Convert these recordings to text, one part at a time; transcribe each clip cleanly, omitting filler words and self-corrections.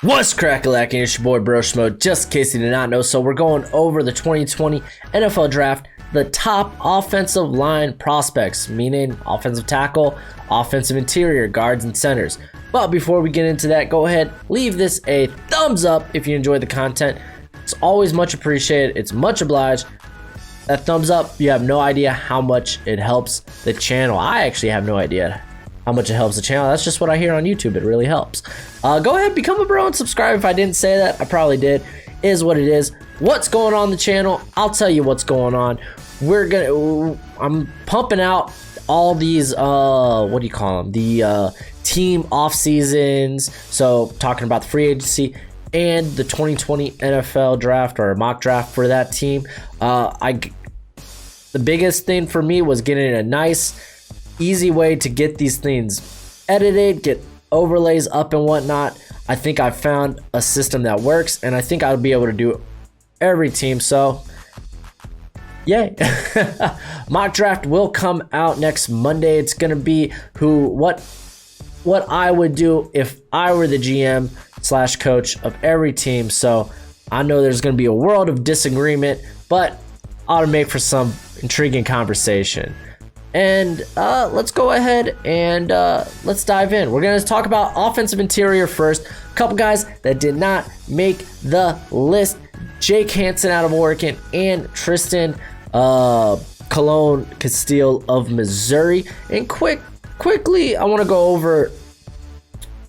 What's crack-a-lackin'? It's your boy Broshmo, just in case you did not know. So we're going over the 2020 NFL Draft, the top offensive line prospects, meaning offensive tackle, offensive interior, guards, and centers. But before we get into that, go ahead, leave this a thumbs up if you enjoyed the content. It's always much appreciated. It's much obliged. That thumbs up, you have no idea how much it helps the channel. I actually have no idea how much it helps the channel. That's just what I hear on YouTube. It really helps. Go ahead, become a bro and subscribe. If I didn't say that, I probably did. Is what it is. What's going on the channel? I'll tell you what's going on. I'm pumping out all these what do you call them? The team off seasons. So talking about the free agency and the 2020 NFL draft or mock draft for that team. The biggest thing for me was getting a nice easy way to get these things edited, get overlays up and whatnot. I think I found a system that works, and I think I'll be able to do every team. So yay. Mock draft will come out next Monday. It's gonna be what I would do if I were the GM / coach of every team. So I know there's gonna be a world of disagreement, but ought to make for some intriguing conversation. And let's go ahead and let's dive in. We're going to talk about offensive interior first. A couple guys that did not make the list. Jake Hansen out of Oregon and Tristan Cologne Castile of Missouri. And quickly, I want to go over,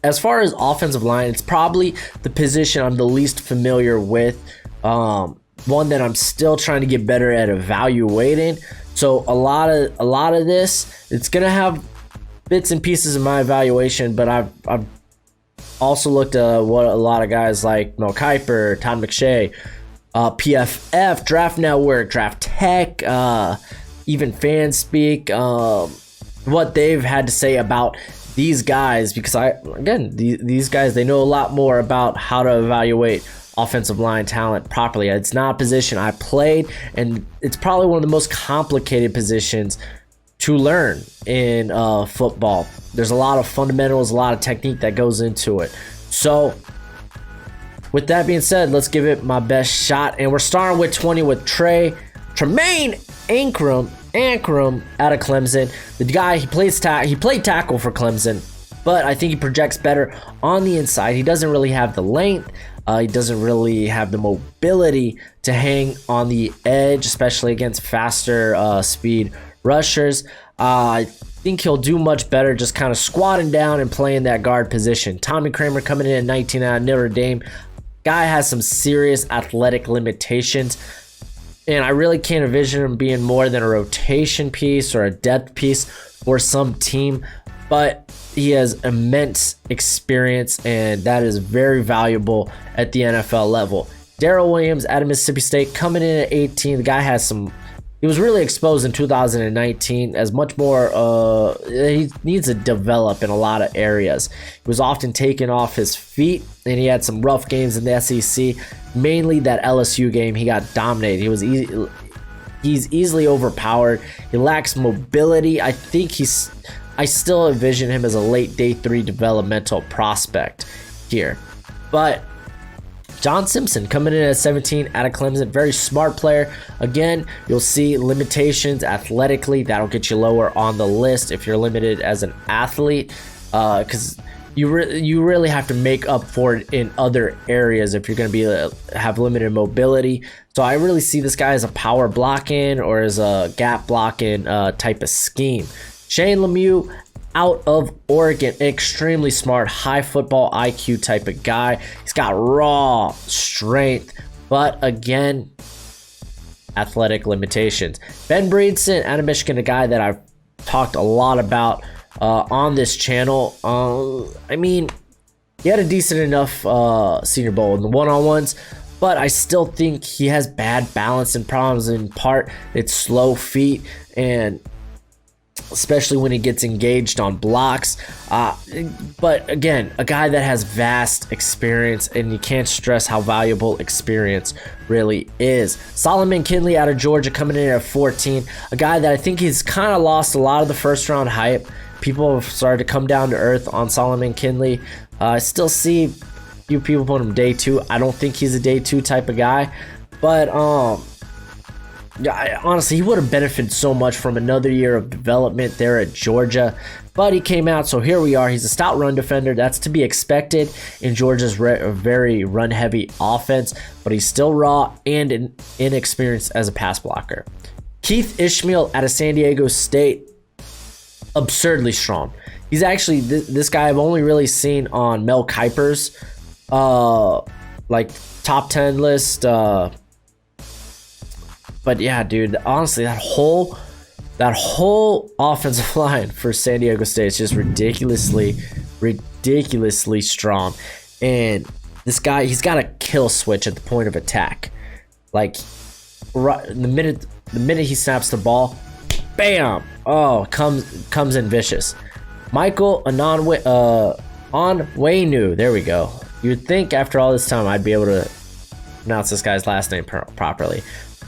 as far as offensive line, it's probably the position I'm the least familiar with. One that I'm still trying to get better at evaluating. So a lot of this, it's gonna have bits and pieces of my evaluation, but I've also looked at what a lot of guys like Mel Kiper, Todd McShay, PFF, Draft Network, Draft Tech, even Fanspeak, what they've had to say about these guys, because these guys, they know a lot more about how to evaluate offensive line talent properly. It's not a position I played, and it's probably one of the most complicated positions to learn in football. There's a lot of fundamentals, a lot of technique that goes into it. So with that being said, let's give it my best shot, and we're starting with 20 with Tremaine Ankrum out of Clemson. The guy, he played tackle for Clemson, but I think he projects better on the inside. He doesn't really have the length. He doesn't really have the mobility to hang on the edge, especially against faster speed rushers. I think he'll do much better just kind of squatting down and playing that guard position. Tommy Kramer coming in at 19 out of Notre Dame. Guy has some serious athletic limitations, and I really can't envision him being more than a rotation piece or a depth piece for some team, but he has immense experience, and that is very valuable at the NFL level. Darrell Williams out of Mississippi State coming in at 18. The guy has he was really exposed in 2019 as much more, he needs to develop in a lot of areas. He was often taken off his feet, and he had some rough games in the SEC. Mainly that LSU game, he got dominated. He's easily overpowered. He lacks mobility. I still envision him as a late day 3 developmental prospect here. But John Simpson coming in at 17 out of Clemson, very smart player. Again, you'll see limitations athletically. That'll get you lower on the list if you're limited as an athlete, because you really have to make up for it in other areas if you're going to have limited mobility. So I really see this guy as a power blocking or as a gap blocking type of scheme. Shane Lemieux out of Oregon, extremely smart, high football IQ type of guy. He's got raw strength, but again, athletic limitations. Ben Breedson out of Michigan, a guy that I've talked a lot about on this channel. I mean, he had a decent enough Senior Bowl in the one-on-ones, but I still think he has bad balance and problems. In part, it's slow feet, and especially when he gets engaged on blocks. But again, a guy that has vast experience, and you can't stress how valuable experience really is. Solomon Kindley out of Georgia coming in at 14, a guy that I think he's kind of lost a lot of the first round hype. People have started to come down to earth on Solomon Kindley. I still see few people put him day 2. I don't think he's a day 2 type of guy, but yeah, honestly, he would have benefited so much from another year of development there at Georgia, but he came out, so here we are. He's a stout run defender. That's to be expected in Georgia's very run-heavy offense, but he's still raw and inexperienced as a pass blocker. Keith Ishmael out of San Diego State, absurdly strong. He's actually this guy I've only really seen on Mel Kiper's like top 10 list. But yeah, dude, honestly, that whole offensive line for San Diego State is just ridiculously strong. And this guy, he's got a kill switch at the point of attack. Like right, the minute he snaps the ball, bam! Oh, comes in vicious. Michael Onwenu. There we go. You'd think after all this time I'd be able to pronounce this guy's last name properly.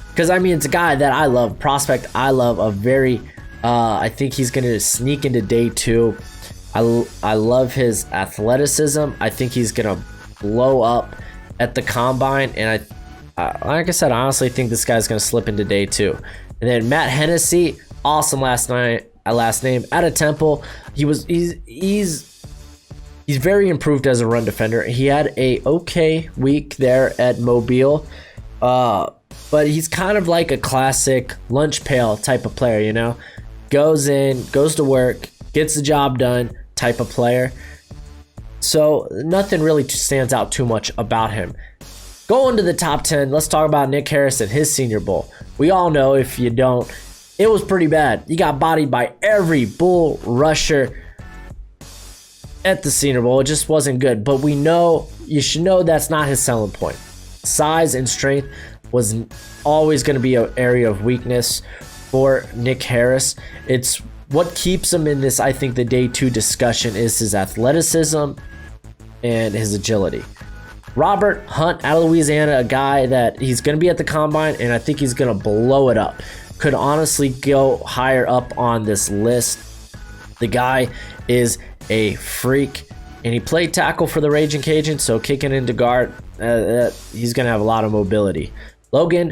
Because, I mean, it's a guy that I love, prospect I love, a very, I think he's going to sneak into day 2. I love his athleticism. I think he's going to blow up at the combine. And like I said, I honestly think this guy's going to slip into day 2. And then Matt Hennessy, awesome last name out of Temple. He's very improved as a run defender. He had a okay week there at Mobile. But he's kind of like a classic lunch pail type of player, you know? Goes in, goes to work, gets the job done type of player. So nothing really stands out too much about him. Going to the top 10, let's talk about Nick Harris and his Senior Bowl. We all know, if you don't, it was pretty bad. He got bodied by every bull rusher at the Senior Bowl. It just wasn't good. But you should know that's not his selling point. Size and strength was always going to be an area of weakness for Nick Harris. It's what keeps him in this, I think, the day 2 discussion is his athleticism and his agility. Robert Hunt out of Louisiana, a guy that he's going to be at the combine, and I think he's going to blow it up. Could honestly go higher up on this list. The guy is a freak, and he played tackle for the Raging Cajuns, so kicking into guard, he's going to have a lot of mobility. Logan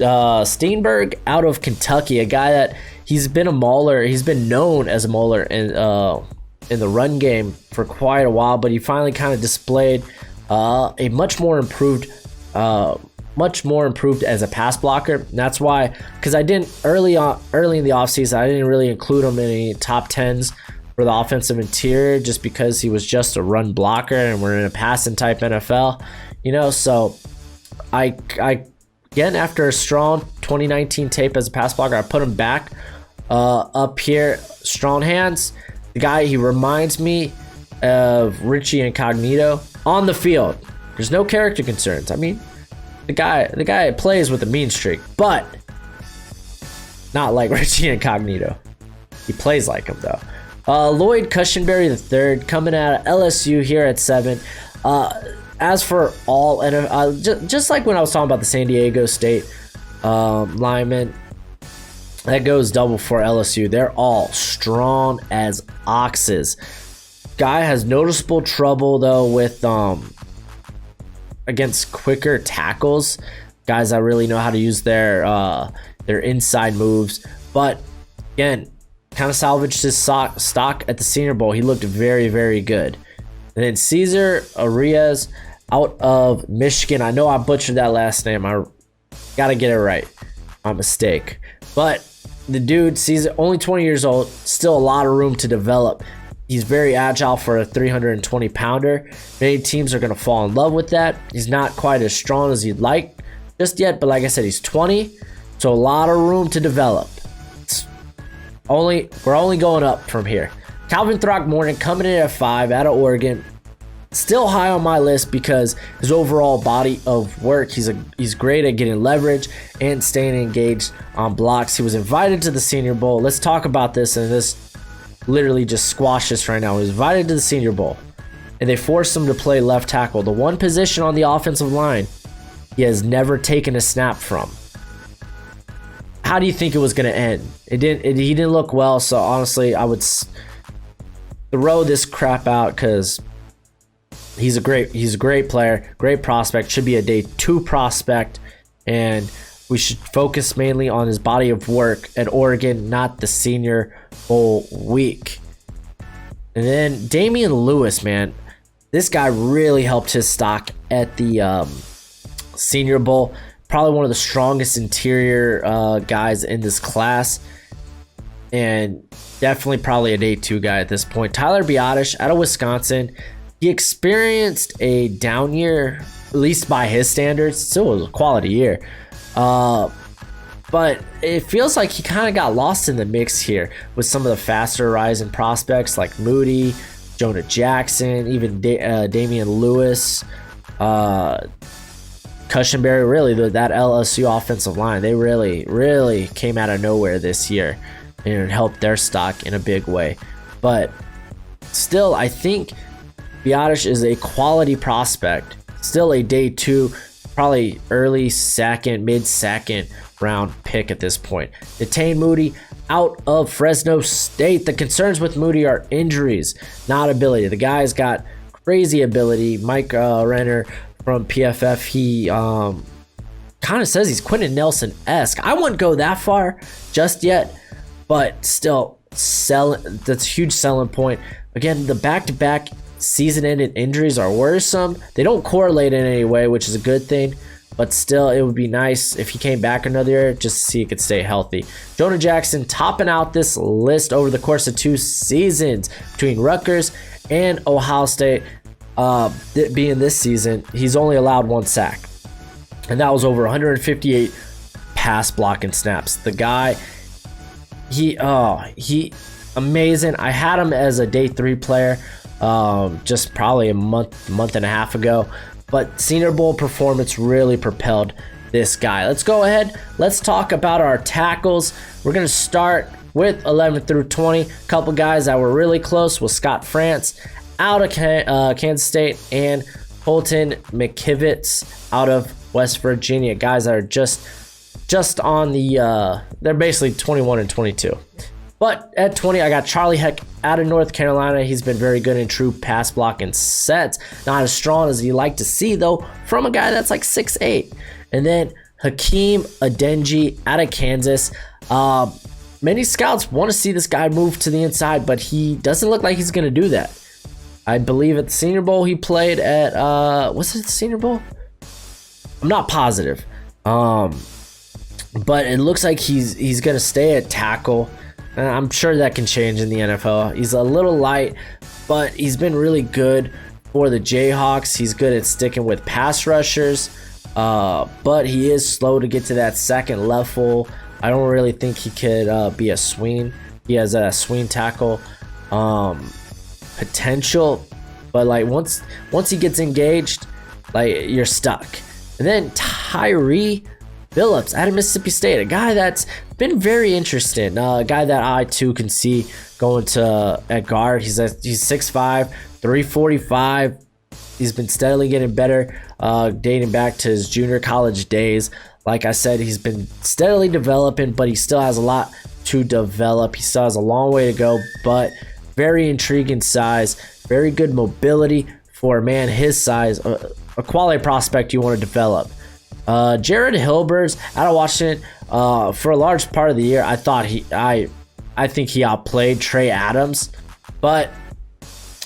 Steenberg out of Kentucky, a guy that he's been a mauler. He's been known as a mauler in the run game for quite a while, but he finally kind of displayed a much more improved as a pass blocker. And that's why, because I didn't early in the offseason, I didn't really include him in any top 10s for the offensive interior, just because he was just a run blocker and we're in a passing type NFL, you know. So I again, after a strong 2019 tape as a pass blocker, I put him back up here. Strong hands. The guy, he reminds me of Richie Incognito on the field. There's no character concerns. I mean, the guy plays with a mean streak, but not like Richie Incognito. He plays like him though. Lloyd Cushenberry III coming out of LSU here at 7. As for all NFL, just like when I was talking about the San Diego State linemen, that goes double for LSU. They're all strong as oxes. Guy has noticeable trouble though with against quicker tackles, guys that really know how to use their inside moves. But again, kind of salvaged his stock at the Senior Bowl. He looked very, very good. And then Cesar Arias out of Michigan. I know I butchered that last name. I gotta get it right. My mistake. But the dude, Cesar, only 20 years old, still a lot of room to develop. He's very agile for a 320 pounder. Many teams are going to fall in love with that. He's not quite as strong as you'd like just yet, but like I said, he's 20, so a lot of room to develop. We're only going up from here. Calvin Throckmorton coming in at 5 out of Oregon. Still high on my list because his overall body of work, he's great at getting leverage and staying engaged on blocks. He was invited to the Senior Bowl. Let's talk about this, and this literally just squash this right now. He was invited to the Senior Bowl, and they forced him to play left tackle, the one position on the offensive line he has never taken a snap from. How do you think it was going to end? He didn't look well, so honestly, I would throw this crap out because He's a great player, great prospect. Should be a day 2 prospect, and we should focus mainly on his body of work at Oregon, not the Senior Bowl week. And then Damian Lewis, man, this guy really helped his stock at the Senior Bowl. Probably one of the strongest interior guys in this class, and definitely probably a day 2 guy at this point. Tyler Biadasz out of Wisconsin. He experienced a down year, at least by his standards. Still was a quality year. But it feels like he kind of got lost in the mix here with some of the faster rising prospects like Moody, Jonah Jackson, even Damian Lewis, Cushenberry. Really, that LSU offensive line, they really came out of nowhere this year and helped their stock in a big way. But still, I think Biadasz is a quality prospect. Still a day 2, probably early second, mid-second round pick at this point. Detained Moody out of Fresno State. The concerns with Moody are injuries, not ability. The guy's got crazy ability. Mike Renner from PFF, he kind of says he's Quentin Nelson-esque. I wouldn't go that far just yet, but still, that's a huge selling point. Again, the back-to-back season-ended injuries are worrisome. They don't correlate in any way, which is a good thing, but still, it would be nice if he came back another year just to see he could stay healthy. Jonah Jackson topping out this list over the course of 2 seasons between Rutgers and Ohio State. Being this season, he's only allowed 1 sack, and that was over 158 pass blocking snaps. The guy, he amazing. I had him as a day 3 player just probably a month and a half ago, but Senior Bowl performance really propelled this guy. Let's go ahead, let's talk about our tackles. We're going to start with 11 through 20. A couple guys that were really close was Scott France out of Kansas State and Colton McKivitz out of West Virginia. Guys that are just on the they're basically 21 and 22. But at 20, I got Charlie Heck out of North Carolina. He's been very good in true pass blocking sets. Not as strong as you like to see, though, from a guy that's like 6'8". And then Hakeem Adeniji out of Kansas. Many scouts want to see this guy move to the inside, but he doesn't look like he's going to do that. I believe at the Senior Bowl he played at, was it the Senior Bowl? I'm not positive. But it looks like he's going to stay at tackle. I'm sure that can change in the NFL. He's a little light, but he's been really good for the Jayhawks. He's good at sticking with pass rushers, but he is slow to get to that second level. I don't really think he could be a swing. He has a swing tackle potential, but like once he gets engaged, like you're stuck. And then Tyree Phillips out of Mississippi State, a guy that's been very interesting. A guy that I too can see going to at guard. He's 6'5", 345. He's been steadily getting better, dating back to his junior college days. Like I said, he's been steadily developing, but he still has a lot to develop. He still has a long way to go, but very intriguing size, very good mobility for a man his size, a quality prospect you want to develop. Jared Hilbers out of Washington, for a large part of the year, I think he outplayed Trey Adams, but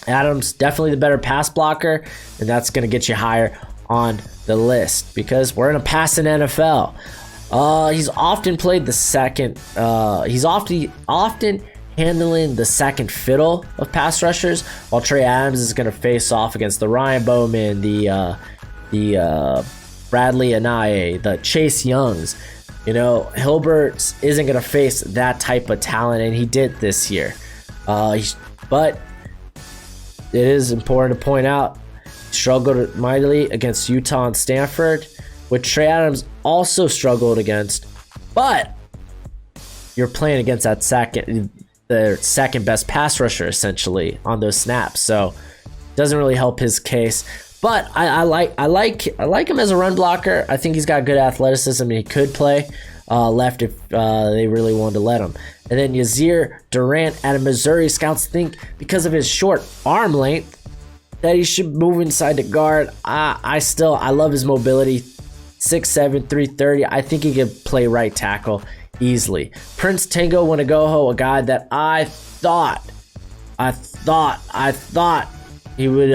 Adams definitely the better pass blocker, and that's going to get you higher on the list because we're in a passing NFL. He's often played the second. He's often handling the second fiddle of pass rushers, while Trey Adams is going to face off against the Ryan Bowman, the Bradley Anae, the Chase Youngs. You know, Hilbert isn't going to face that type of talent, and he did this year. But it is important to point out, he struggled mightily against Utah and Stanford, which Trey Adams also struggled against. But you're playing against the second best pass rusher essentially on those snaps, so it doesn't really help his case. But I like him as a run blocker. I think he's got good athleticism and he could play left if they really wanted to let him. And then Yazir Durant out of Missouri. Scouts think because of his short arm length, that he should move inside the guard. I love his mobility. 6'7", 330. I think he could play right tackle easily. Prince Tango Winagoho, a guy that I thought he would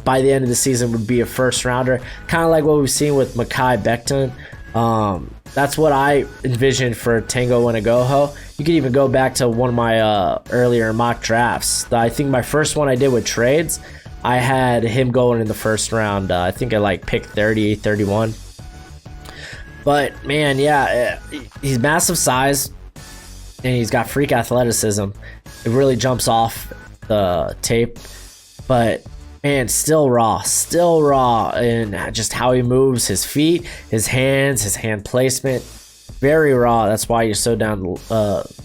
by the end of the season would be a first rounder, kind of like what we've seen with Mekhi Becton. That's what I envisioned for Tango Winagoho. You could even go back to one of my earlier mock drafts. I think my first one I did with trades, I had him going in the first round. I think I like pick 30, 31. But man, yeah, he's massive size and he's got freak athleticism. It really jumps off the tape, but man, still raw in just how he moves, his feet, his hands, his hand placement, very raw. That's why you're so down.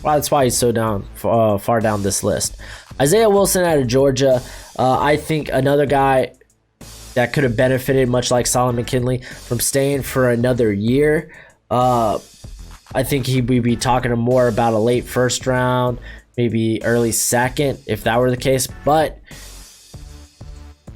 That's why he's so down far down this list. Isaiah Wilson out of Georgia. I think another guy that could have benefited, much like Solomon Kindley, from staying for another year. I think we'd be talking more about a late first round, maybe early second, if that were the case. But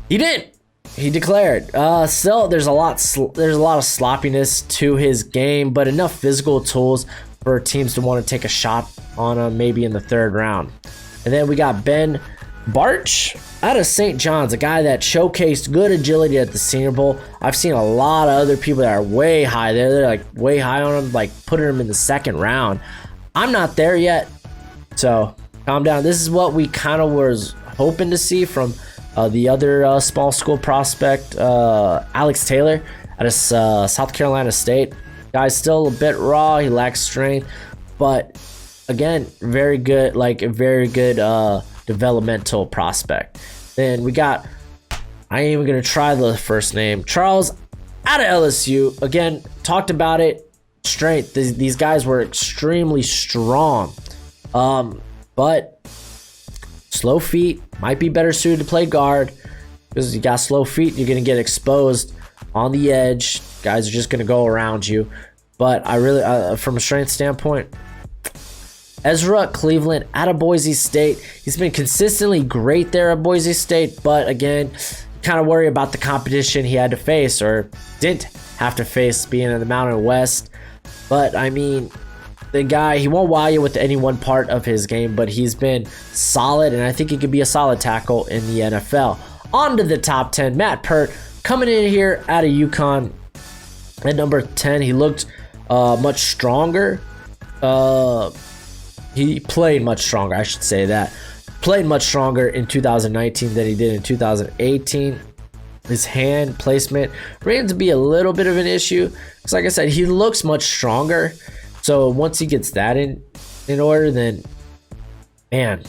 he didn't. He declared. Still, there's a lot of sloppiness to his game, but enough physical tools for teams to want to take a shot on him, maybe in the third round. And then we got Ben BARTCH out of St. John's, a guy that showcased good agility at the Senior Bowl. I've seen a lot of other people that are way high there. They're like way high on him, like putting him in the second round. I'm not there yet, so calm down. This is what we kind of was hoping to see from the other small school prospect, Alex Taylor out of South Carolina State. Guy's still a bit raw. He lacks strength, but again, very good, like a very good developmental prospect. Then we got, I ain't even gonna try the first name, Charles out of LSU. Again, talked about it, strength. These guys were extremely strong, but slow feet, might be better suited to play guard, because you got slow feet, you're gonna get exposed on the edge. Guys are just gonna go around you. But I really, from a strength standpoint, Ezra Cleveland out of Boise State. He's been consistently great there at Boise State, but again, kind of worry about the competition he had to face, or didn't have to face, being in the Mountain West. But I mean, the guy, he won't wow you with any one part of his game, but he's been solid, and I think he could be a solid tackle in the NFL. On to the top 10, Matt Pert coming in here out of UConn at number 10. He looked much stronger. He played much stronger, I should say that. Played much stronger in 2019 than he did in 2018. His hand placement ran to be a little bit of an issue, because like I said, he looks much stronger. So once he gets that in order, then man,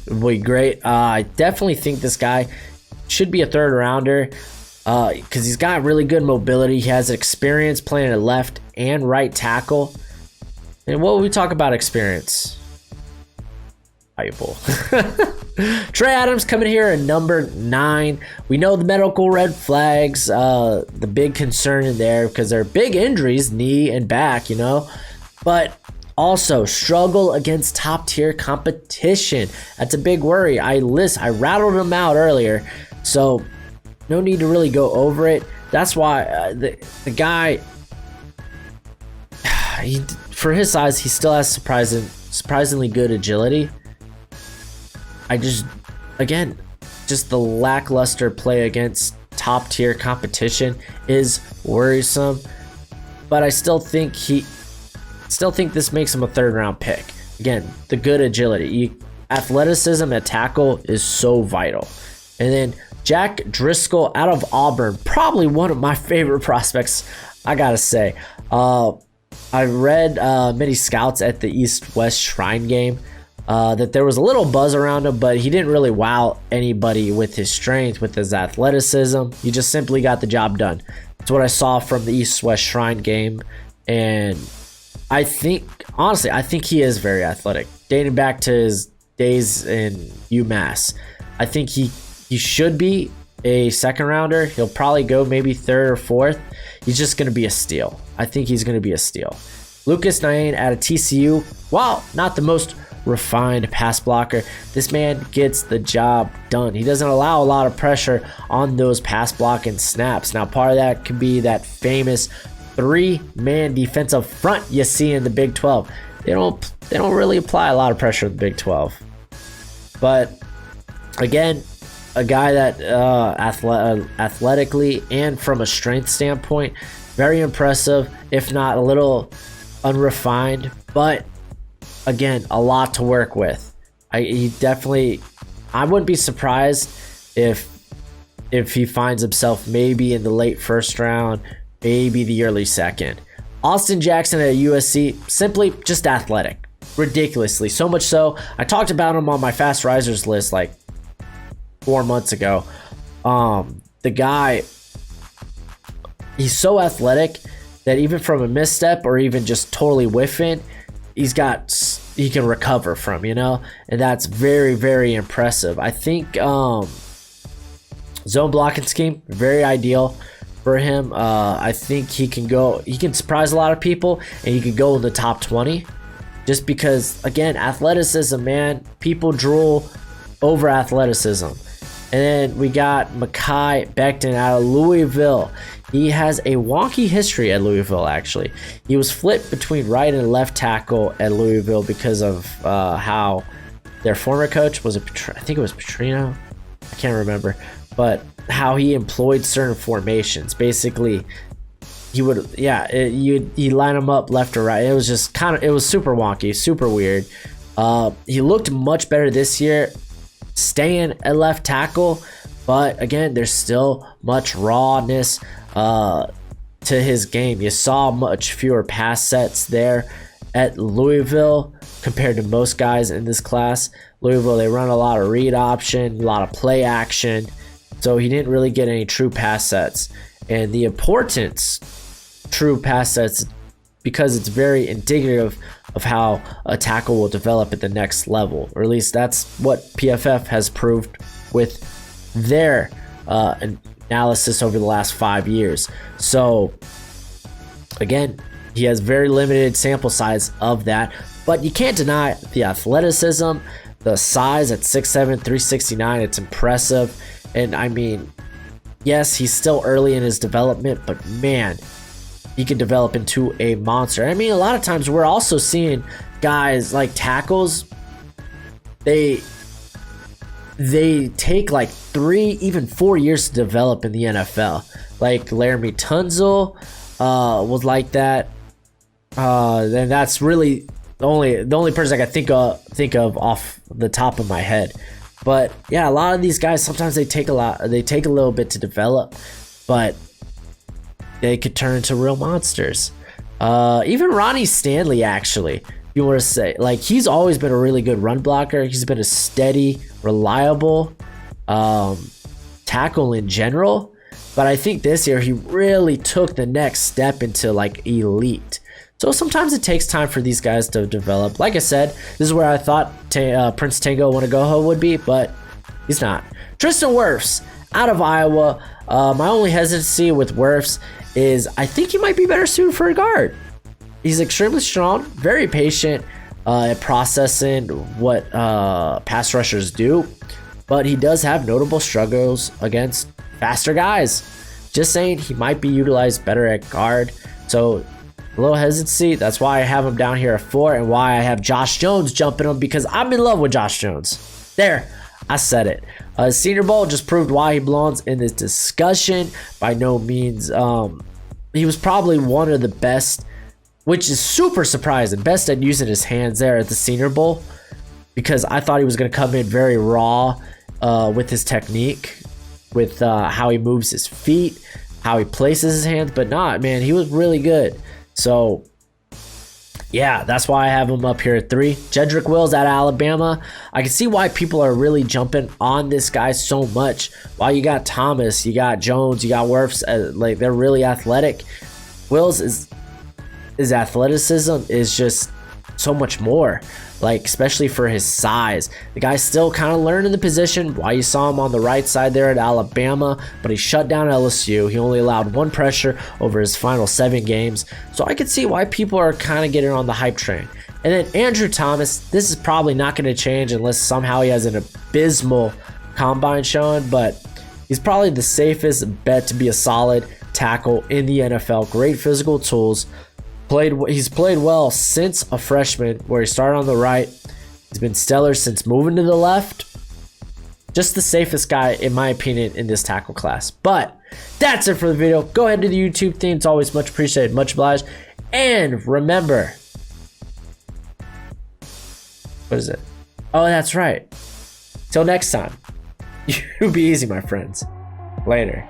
it would be great. I definitely think this guy should be a third rounder, because he's got really good mobility. He has experience playing at left and right tackle. And what would we talk about experience? Valuable. Trey Adams coming here at number 9. We know the medical red flags, the big concern in there, because they're big injuries, knee and back, you know. But also struggle against top tier competition. That's a big worry. I rattled them out earlier, so no need to really go over it. That's why the guy, for his size, he still has surprisingly good agility. Just the lackluster play against top tier competition is worrisome. But I still think this makes him a third round pick. Again, the good agility, athleticism at tackle is so vital. And then Jack Driscoll out of Auburn, probably one of my favorite prospects, I gotta say. I read many scouts at the East-West Shrine game that there was a little buzz around him, but he didn't really wow anybody with his strength, with his athleticism. He just simply got the job done. That's what I saw from the East-West Shrine game. And I think he is very athletic, dating back to his days in UMass. I think he should be a second rounder. He'll probably go maybe third or fourth. He's just going to be a steal. I think he's going to be a steal. Lucas Nyane out of TCU, while not the most refined pass blocker, this man gets the job done. He doesn't allow a lot of pressure on those pass blocking snaps. Now, part of that could be that famous 3-man defensive front you see in the Big 12. They don't really apply a lot of pressure in the Big 12. But again, a guy that athletically and from a strength standpoint, very impressive, if not a little unrefined, but again, a lot to work with. I wouldn't be surprised if he finds himself maybe in the late first round, maybe the early second. Austin Jackson at USC, simply just athletic, ridiculously. So much so, I talked about him on my fast risers list like 4 months ago. The guy, he's so athletic that even from a misstep or even just totally whiffing, he can recover from, and that's very, very impressive. I think zone blocking scheme, very ideal for him. I think he can surprise a lot of people, and he can go in the top 20 just because, again, athleticism, man. People drool over athleticism. And then we got Mekhi Becton out of Louisville. He has a wonky history at Louisville, actually. He was flipped between right and left tackle at Louisville because of how their former coach was I think it was Petrino. I can't remember. But how he employed certain formations. Basically, he would, you line him up left or right. It was just it was super wonky, super weird. He looked much better this year staying at left tackle, but again, there's still much rawness to his game. You saw much fewer pass sets there at Louisville compared to most guys in this class. Louisville, they run a lot of read option, a lot of play action, so he didn't really get any true pass sets. And the importance true pass sets, because it's very indicative of how a tackle will develop at the next level, or at least that's what PFF has proved with their analysis over the last 5 years. So again, he has very limited sample size of that, but you can't deny the athleticism, the size at 6'7", 369. It's impressive. And I mean, yes, he's still early in his development, but man, he can develop into a monster. I mean, a lot of times we're also seeing guys like tackles, they take like 3, even 4 years to develop in the NFL. Like Laramie Tunzel was like that. Then that's really the only person I can think of off the top of my head. But yeah, a lot of these guys, sometimes they take a little bit to develop, but they could turn into real monsters. Even Ronnie Stanley, actually, if you want to say, like, he's always been a really good run blocker. He's been a steady, reliable tackle in general. But I think this year he really took the next step into like elite. So sometimes it takes time for these guys to develop. Like I said, this is where I thought Prince Tango Wanagoho would be, but he's not. Tristan Wirfs out of Iowa. My only hesitancy with Wirfs is I think he might be better suited for a guard. He's extremely strong, very patient at processing what pass rushers do, but he does have notable struggles against faster guys. Just saying, he might be utilized better at guard. So a little hesitancy. That's why I have him down here at 4, and why I have Josh Jones jumping him, because I'm in love with Josh Jones. There, I said it. Senior Bowl just proved why he belongs in this discussion. By no means, he was probably one of the best, which is super surprising, best at using his hands there at the Senior Bowl, because I thought he was going to come in very raw with his technique, with how he moves his feet, how he places his hands, but not, man, he was really good. So yeah, that's why I have him up here at 3. Jedrick Wills out of Alabama. I can see why people are really jumping on this guy so much. While you got Thomas, you got Jones, you got Wirfs, like, they're really athletic. Wills his athleticism is just so much more, like especially for his size. The guy's still kind of learning the position. Why you saw him on the right side there at Alabama, but he shut down LSU. He only allowed 1 pressure over his final 7 games. So I could see why people are kind of getting on the hype train. And then Andrew Thomas, this is probably not going to change unless somehow he has an abysmal combine showing, but he's probably the safest bet to be a solid tackle in the NFL. Great physical tools. He's played well since a freshman, where he started on the right. He's been stellar since moving to the left. Just the safest guy, in my opinion, in this tackle class. But that's it for the video. Go ahead to the YouTube theme. It's always much appreciated, much obliged. And remember, what is it? Oh, that's right. Till next time, you be easy, my friends. Later.